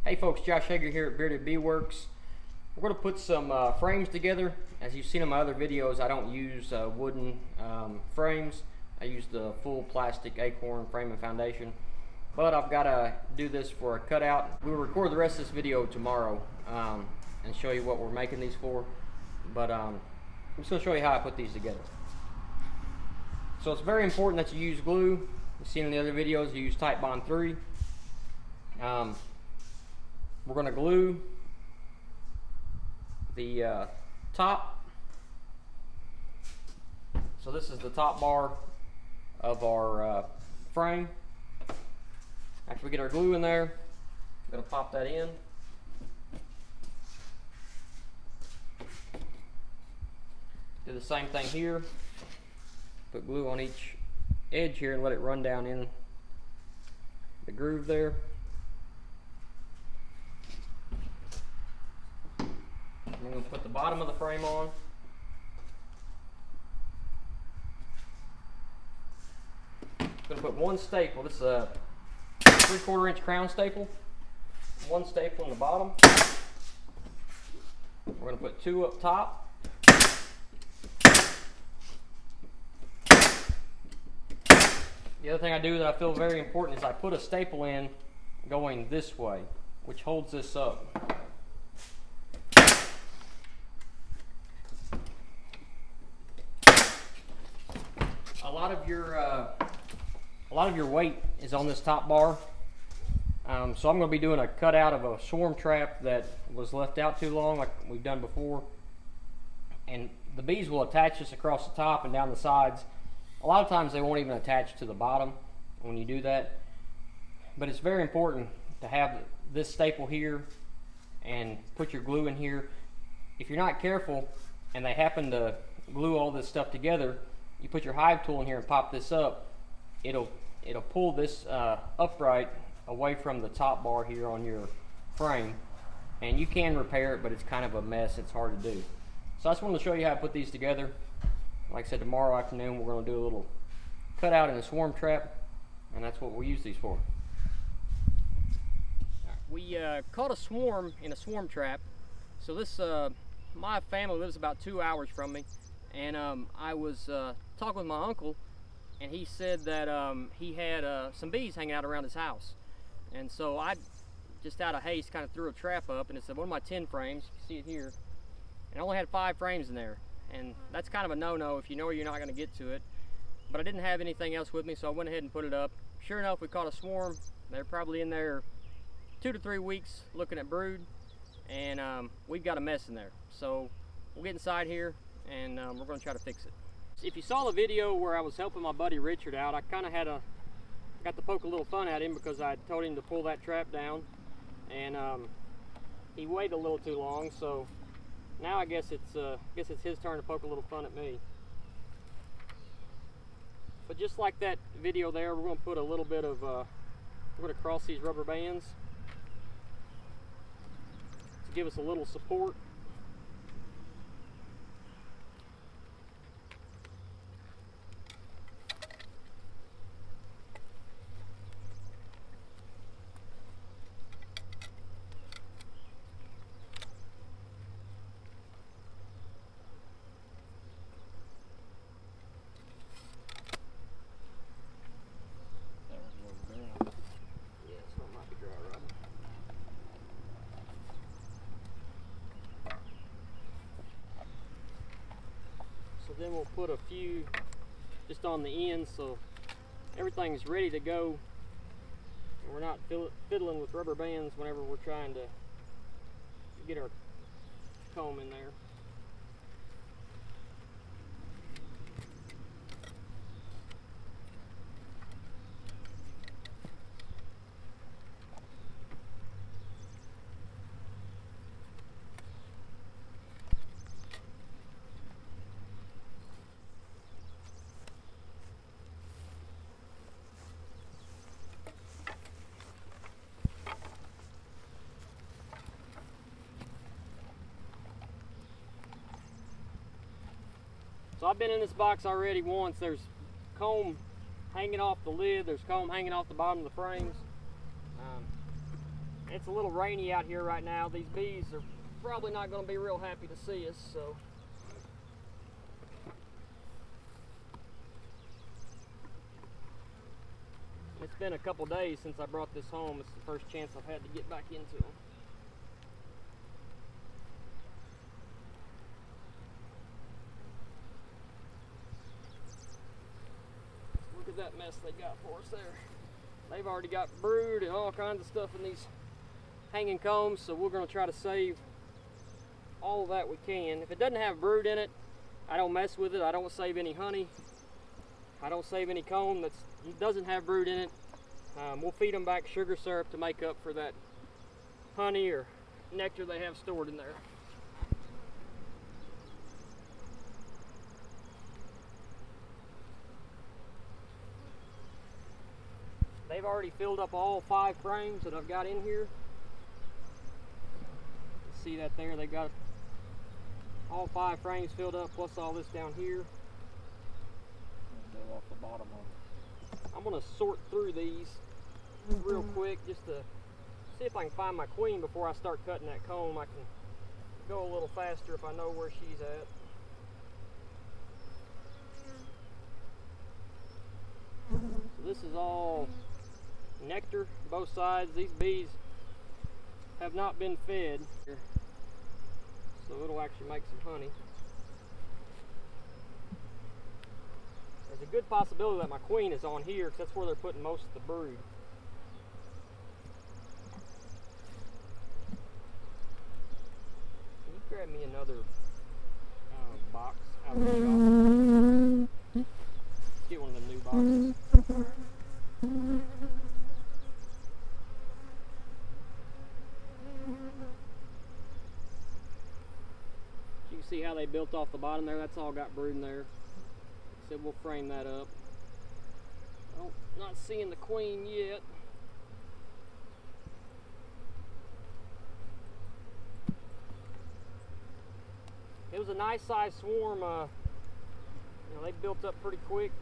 Hey folks, Josh Hager here at Bearded Bee Works. We're going to put some frames together. As you've seen in my other videos, I don't use wooden frames. I use the full plastic Acorn frame and foundation. But I've got to do this for a cutout. We'll record the rest of this video tomorrow and show you what we're making these for. But I'm just going to show you how I put these together. So it's very important that you use glue. You've seen in the other videos, you use Titebond 3. We're going to glue the top. So this is the top bar of our frame. After we get our glue in there, I'm going to pop that in. Do the same thing here. Put glue on each edge here and let it run down in the groove there. I'm going to put the bottom of the frame on. I'm going to put one staple. This is a 3/4 inch crown staple. One staple in the bottom. We're going to put two up top. The other thing I do that I feel very important is I put a staple in going this way, which holds this up. A lot of your weight is on this top bar. So I'm going to be doing a cutout of a swarm trap that was left out too long, like we've done before. And the bees will attach this across the top and down the sides. A lot of times they won't even attach to the bottom when you do that. But it's very important to have this staple here and put your glue in here. If you're not careful and they happen to glue all this stuff together, you put your hive tool in here and pop this up, it'll pull this upright away from the top bar here on your frame, and you can repair it, but it's kind of a mess. It's hard to do. So I just wanted to show you how to put these together. Like I said, tomorrow afternoon we're going to do a little cutout in a swarm trap, and that's what we'll use these for. We caught a swarm in a swarm trap. So this my family lives about 2 hours from me, and I was talking with my uncle, and he said that he had some bees hanging out around his house. And so I, just out of haste, kind of threw a trap up, and it's one of my 10 frames. You can see it here. And I only had 5 frames in there. And that's kind of a no-no if you know you're not going to get to it. But I didn't have anything else with me, so I went ahead and put it up. Sure enough, we caught a swarm. They're probably in there 2 to 3 weeks looking at brood. And we've got a mess in there. So we'll get inside here, and we're going to try to fix it. If you saw the video where I was helping my buddy Richard out, I kind of got to poke a little fun at him because I told him to pull that trap down, and he waited a little too long. So now I guess it's his turn to poke a little fun at me. But just like that video there, we're going to put a little bit of we're going to cross these rubber bands to give us a little support. So then we'll put a few just on the ends so everything's ready to go. And we're not fiddling with rubber bands whenever we're trying to get our comb in there. So I've been in this box already once. There's comb hanging off the lid, there's comb hanging off the bottom of the frames. It's a little rainy out here right now. These bees are probably not going to be real happy to see us, so. It's been a couple days since I brought this home. It's the first chance I've had to get back into them. Look at that mess they got for us there. They've already got brood and all kinds of stuff in these hanging combs, so we're going to try to save all that we can. If it doesn't have brood in it, I don't mess with it. I don't save any honey. I don't save any comb that doesn't have brood in it. We'll feed them back sugar syrup to make up for that honey or nectar they have stored in there. They've already filled up all 5 frames that I've got in here. See that there? They got all 5 frames filled up, plus all this down here. Go off the bottom of it. I'm going to sort through these real quick just to see if I can find my queen before I start cutting that comb. I can go a little faster if I know where she's at. So this is all nectar, both sides. These bees have not been fed, so it'll actually make some honey. There's a good possibility that my queen is on here because that's where they're putting most of the brood. Can you grab me another box out of the shop? Get one of the new boxes. You can see how they built off the bottom there. That's all got brood in there. So we'll frame that up. Oh, not seeing the queen yet. It was a nice sized swarm. They built up pretty quick.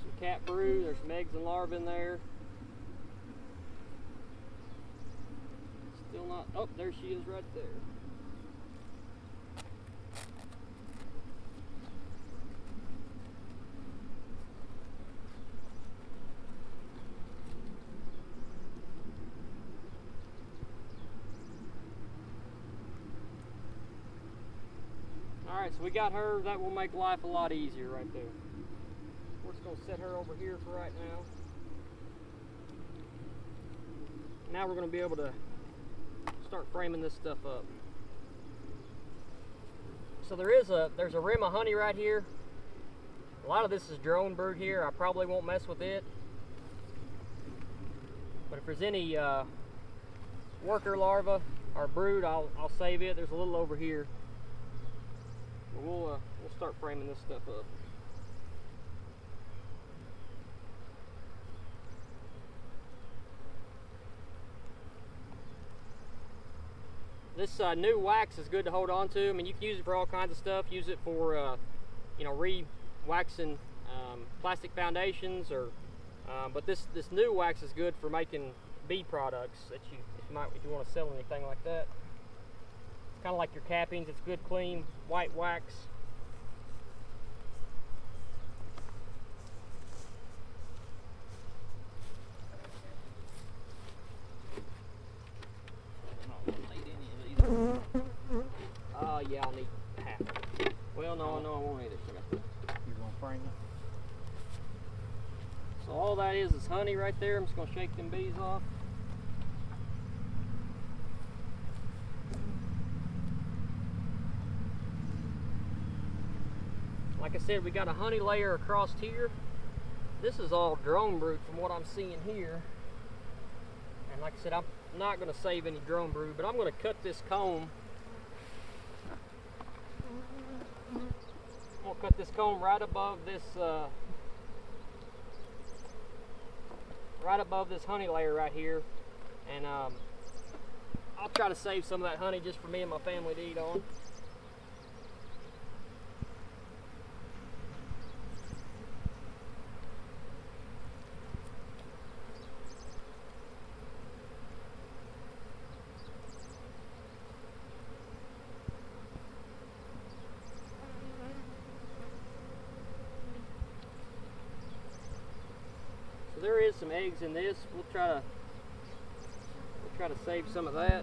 Some cat brood. There's some eggs and larvae in there. Still not. Oh, there she is right there. Alright, so we got her. That will make life a lot easier right there. We're just going to set her over here for right now. Now we're going to be able to start framing this stuff up. So there's a rim of honey right here. A lot of this is drone brood here. I probably won't mess with it. But if there's any worker larvae or brood, I'll save it. There's a little over here. We'll start framing this stuff up. This new wax is good to hold on to. I mean, you can use it for all kinds of stuff. Use it for re-waxing plastic foundations, or but this new wax is good for making bee products that if you want to sell anything like that. Kind of like your cappings. It's good, clean, white wax. Yeah, I'll need half. Well, no, I won't need it. You're gonna frame it? So all that is honey right there. I'm just gonna shake them bees off. Like I said, we got a honey layer across here. This is all drone brood from what I'm seeing here. And like I said, I'm not going to save any drone brood, but I'm going to cut this comb. I'm going to cut this comb right above this honey layer right here. And I'll try to save some of that honey just for me and my family to eat on. there is some eggs in this. We'll try to save some of that.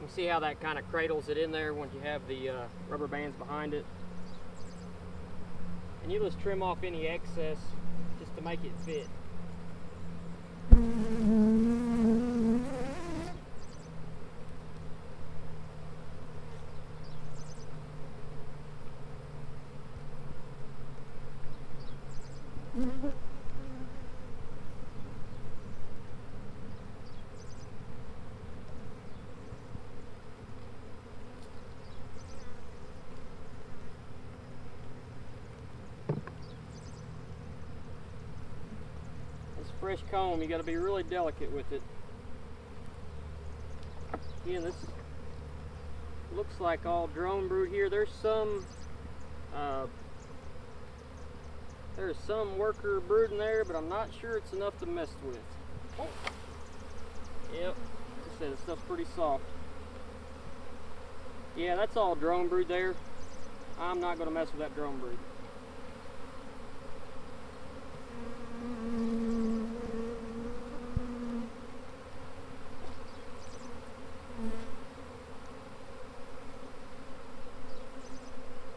You can see how that kind of cradles it in there once you have the rubber bands behind it. And you just trim off any excess just to make it fit. Fresh comb, you got to be really delicate with it. Again, this looks like all drone brood here. There's some worker brood in there, but I'm not sure it's enough to mess with. Oh. Yep, like I said, this stuff's pretty soft. Yeah, that's all drone brood there. I'm not going to mess with that drone brood.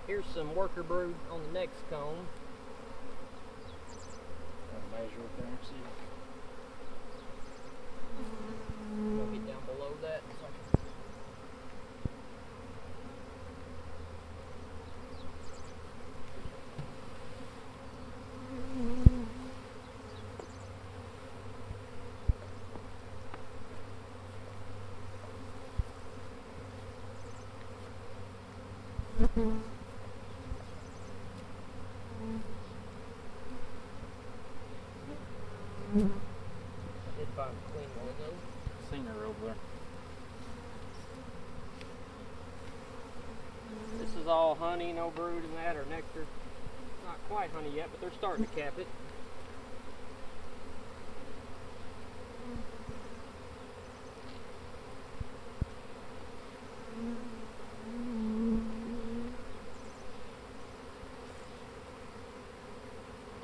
Here's some worker brood on the next comb. Measure it there and see. We'll get down below that in a second. I did find a clean one of those. Seen her over there. This is all honey, no brood in that or nectar. Not quite honey yet, but they're starting to cap it.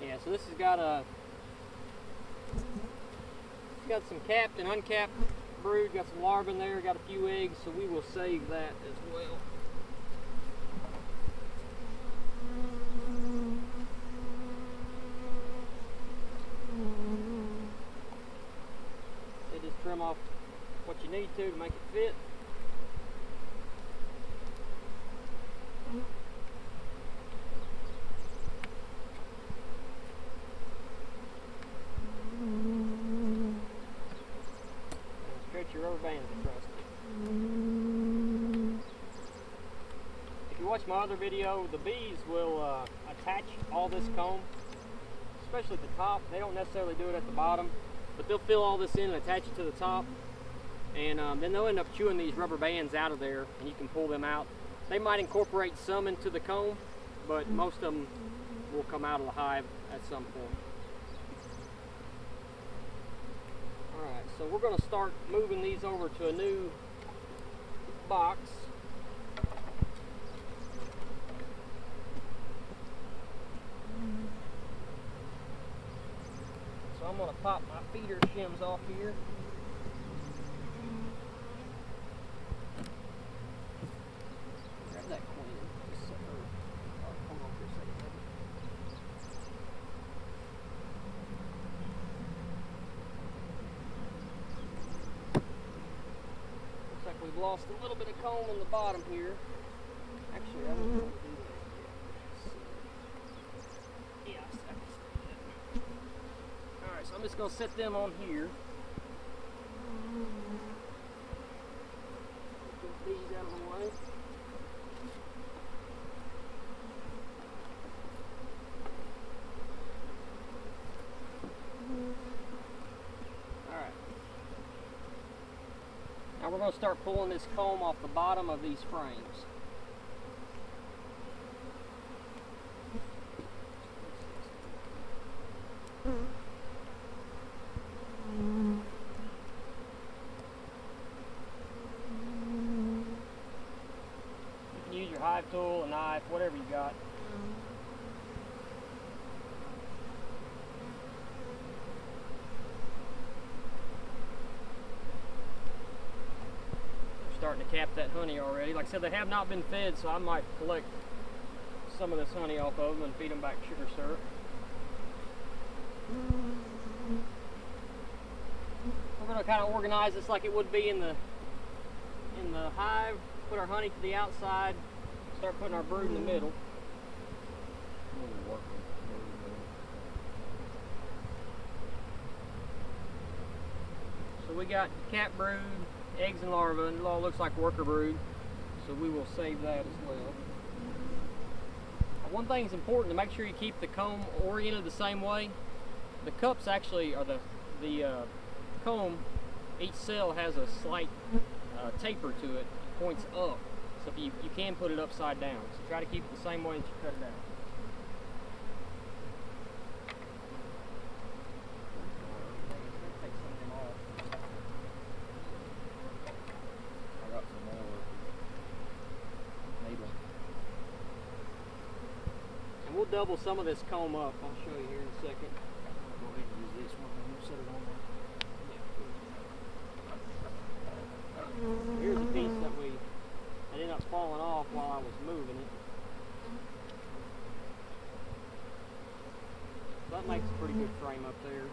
Yeah, so this has got some capped and uncapped brood, got some larvae in there, got a few eggs, so we will save that as well. They just trim off what you need to make it fit. Your rubber bands across it. If you watch my other video, the bees will attach all this comb, especially at the top. They don't necessarily do it at the bottom, but they'll fill all this in and attach it to the top, and then they'll end up chewing these rubber bands out of there, and you can pull them out. They might incorporate some into the comb, but most of them will come out of the hive at some point. Alright, so we're going to start moving these over to a new box. So I'm going to pop my feeder shims off here. Grab that queen. Just set her. Hold on for a second. We've lost a little bit of comb on the bottom here. Actually, I wasn't going to do that yet. Yeah, I can see that. Alright, so I'm just going to set them on here. Get these out of the way. Now we're going to start pulling this comb off the bottom of these frames. live tool, a knife, whatever you got. They're starting to cap that honey already. Like I said, they have not been fed, so I might collect some of this honey off of them and feed them back sugar syrup. We're going to kind of organize this like it would be in the hive. Put our honey to the outside, start putting our brood in the middle. So we got cat brood, eggs and larvae, and it all looks like worker brood, so we will save that as well. One thing is important, to make sure you keep the comb oriented the same way. The cups actually are the comb. Each cell has a slight taper to it, points up. So if you can put it upside down. So try to keep it the same way that you cut it out. Take some of them off. I got some more needle. And we'll double some of this comb up. I'll show you here in a second. Go ahead and use this one and we'll set it on there. Here's a piece that ended up falling off while I was moving it. So that makes a pretty good frame up there.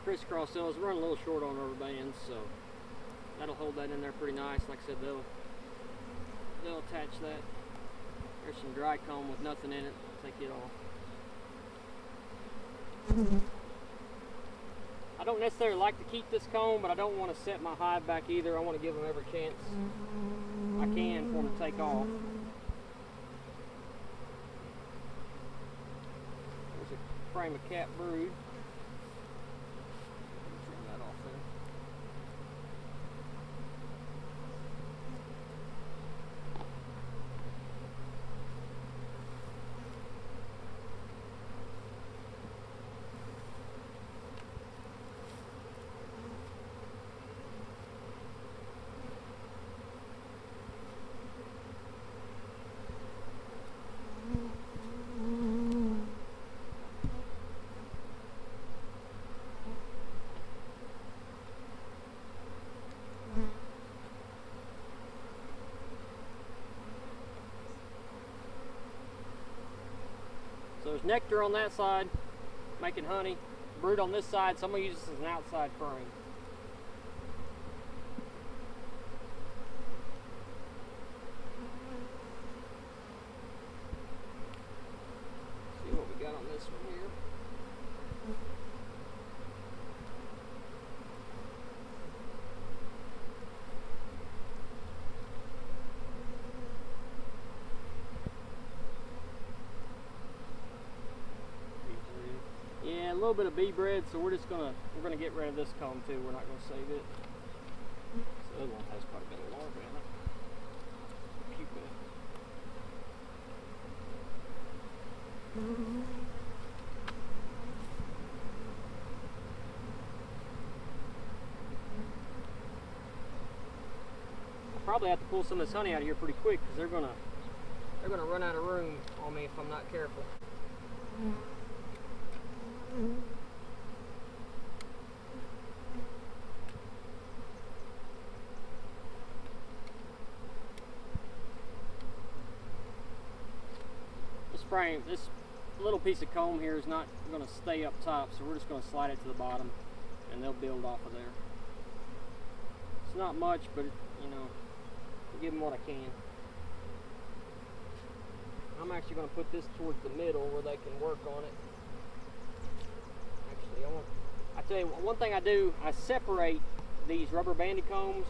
Crisscross cells run a little short on rubber bands, so that'll hold that in there pretty nice. Like I said, they'll attach that. There's some dry comb with nothing in it. Take it off. I don't necessarily like to keep this comb, but I don't want to set my hive back either. I want to give them every chance I can for them to take off. There's a frame of cat brood. So there's nectar on that side, making honey. Brood on this side, so I'm going to use this as an outside frame. See what we got on this one here. Yeah, a little bit of bee bread, so we're gonna get rid of this comb too. We're not gonna save it. This other one has quite a bit of larvae in it. Keep it. I'll probably have to pull some of this honey out of here pretty quick because they're gonna run out of room on me if I'm not careful. This little piece of comb here is not going to stay up top, so we're just going to slide it to the bottom and they'll build off of there. It's not much, but you know, I'll give them what I can. I'm actually going to put this towards the middle where they can work on it. Actually, See, I tell you, one thing I do, I separate these rubber banded combs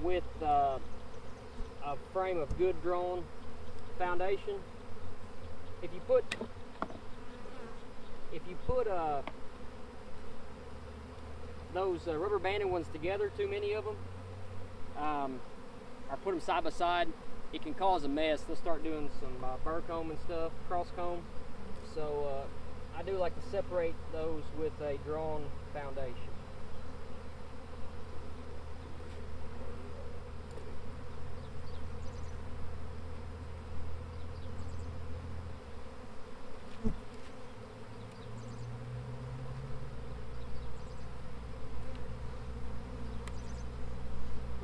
with a frame of good drawn foundation. If you put those rubber banded ones together, too many of them, or put them side by side, it can cause a mess. They'll start doing some burr comb and stuff, cross comb. So I do like to separate those with a drawn foundation.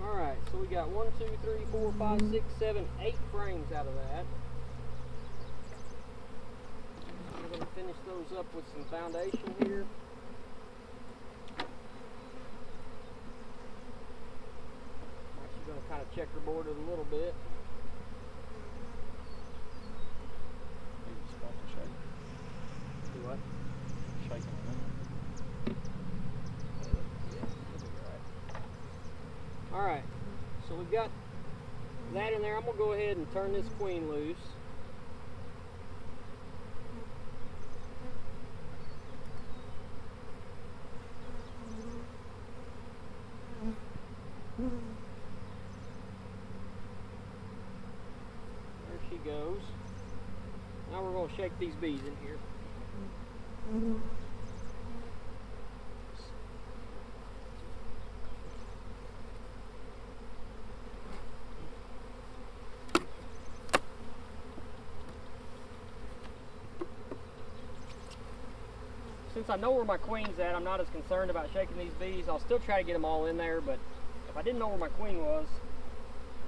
Alright, so we got 1, 2, 3, 4, 5, 6, 7, 8 frames out of that. We're going to finish those up with some foundation here. I'm actually going to kind of checkerboard it a little bit. Maybe it's about to shake. Do what? Shaking a little. Alright, so we've got that in there. I'm going to go ahead and turn this queen loose. There she goes. Now we're going to shake these bees in here. Since I know where my queen's at, I'm not as concerned about shaking these bees. I'll still try to get them all in there, but if I didn't know where my queen was,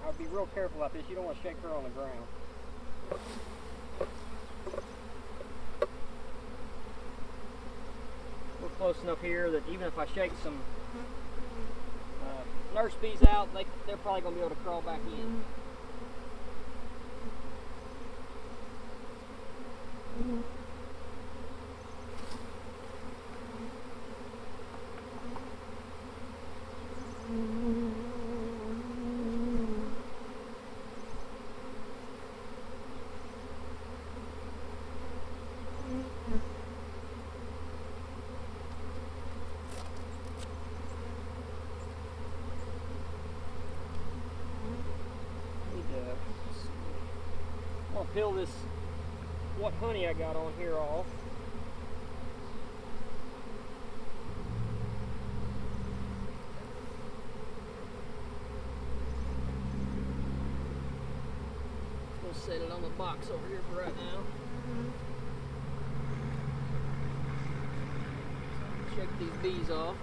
I would be real careful about this. You don't want to shake her on the ground. We're close enough here that even if I shake some nurse bees out, they're probably going to be able to crawl back in. I'll peel this, what honey I got on here off. We'll set it on the box over here for right now. Shake these bees off.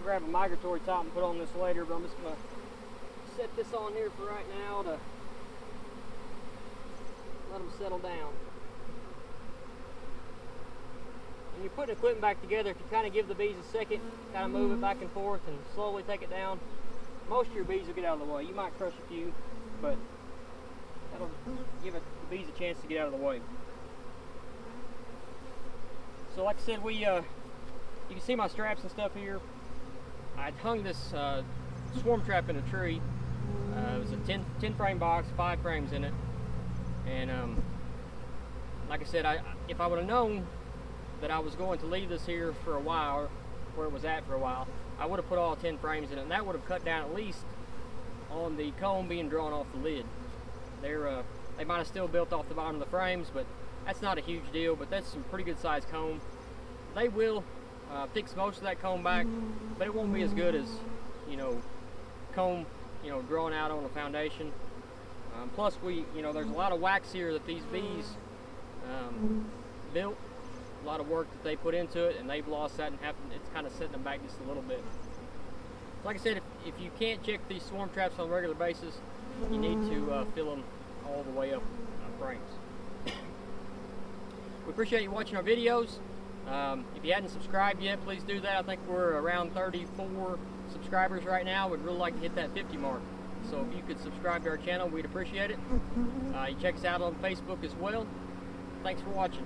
Grab a migratory top and put on this later, but I'm just going to set this on here for right now to let them settle down. When you're putting equipment back together, if you kind of give the bees a second, kind of move it back and forth and slowly take it down, most of your bees will get out of the way. You might crush a few, but that'll give the bees a chance to get out of the way. So like I said, you can see my straps and stuff here. I'd hung this swarm trap in a tree. It was a 10 frame box, 5 frames in it. And like I said, if I would have known that I was going to leave this here for a while, where it was at for a while, I would have put all 10 frames in it, and that would have cut down at least on the comb being drawn off the lid. They might have still built off the bottom of the frames, but that's not a huge deal, but that's some pretty good sized comb. They will fix most of that comb back, but it won't be as good as, you know, comb, you know, drawn out on the foundation. Plus there's a lot of wax here that these bees built, a lot of work that they put into it, and they've lost that, and it's kind of setting them back just a little bit. Like I said, if you can't check these swarm traps on a regular basis, you need to fill them all the way up frames. We appreciate you watching our videos. If you hadn't subscribed yet, please do that. I think we're around 34 subscribers right now. We'd really like to hit that 50 mark. So if you could subscribe to our channel, we'd appreciate it. You check us out on Facebook as well. Thanks for watching.